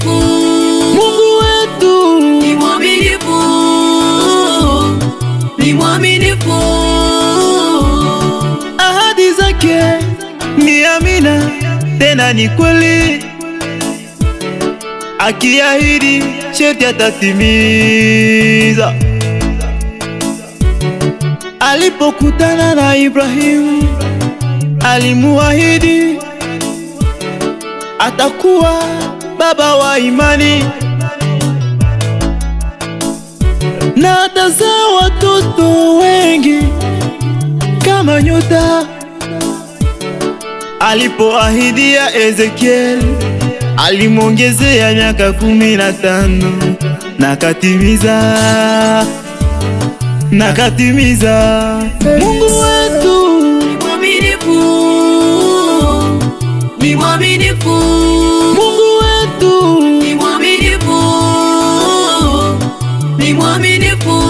mwaminifu, Mungu wetu ni mwaminifu, ni mwaminifu. Ahadi zake ni amina, tena ni kweli. Akiahidi sharti atatimiza. Alipokutana na Ibrahim, alimuahidi atakuwa baba wa imani na atazaa watoto wengi kama nyota. Alipoahidia Ezekiel, alimwongezea miaka 15 na katimiza. Mungu wetu Ni mwaminifu, ni mwaminifu. Mungu wetu Ni mwaminifu, ni mwaminifu.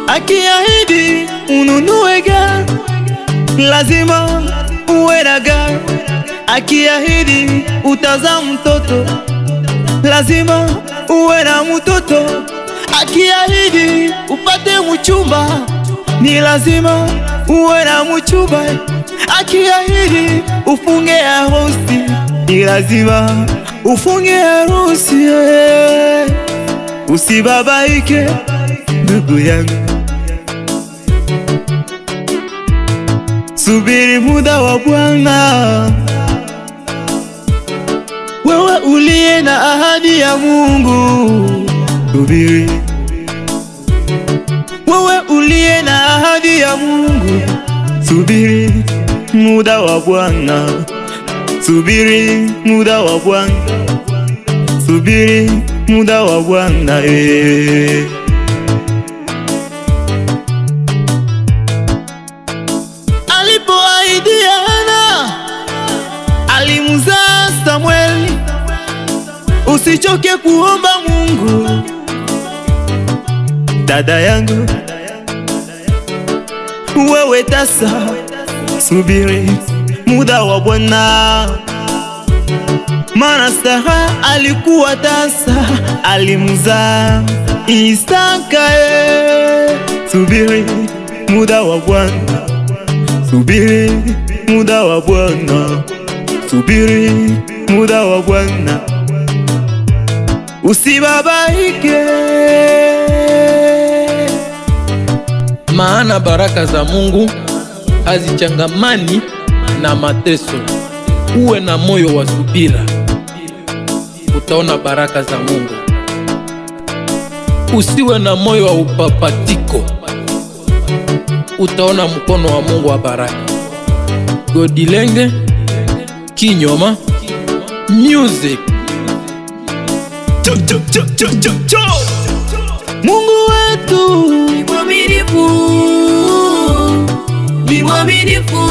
akiahidi ununue gari, lazima uwe na gari. Akiahidi utazaa mtoto, lazima uwe na mtoto. Akiahidi upate mchumba, ni lazima uwe na mchumba. Akiahidi ufunge harusi, ni lazima ufunge harusi. Usibabaike ndugu yangu, subiri muda wa Bwana. Wewe uliye na ahadi ya Mungu, subiri. Wewe uliye na ahadi ya Mungu, subiri muda wa Bwana. Subiri muda wa Bwana, subiri muda wa Bwana. Alipoahidia Hana, alimzaa Samueli. Usichoke kuomba Mungu, dada yangu, wewe tasa, subiri muda wa Bwana. Maana Sara alikuwa tasa, alimzaa Isaka. Subiri muda wa Bwana, subiri muda wa Bwana, subiri muda wa Bwana. Usibabaike, maana baraka za Mungu hazichangamani na mateso. Uwe na moyo wa subira, utaona baraka za Mungu. Usiwe na moyo wa upapatiko, utaona mkono wa Mungu wa baraka. Godilenge Kinyoma Music. Mungu wetu Ni mwaminifu, ni mwaminifu.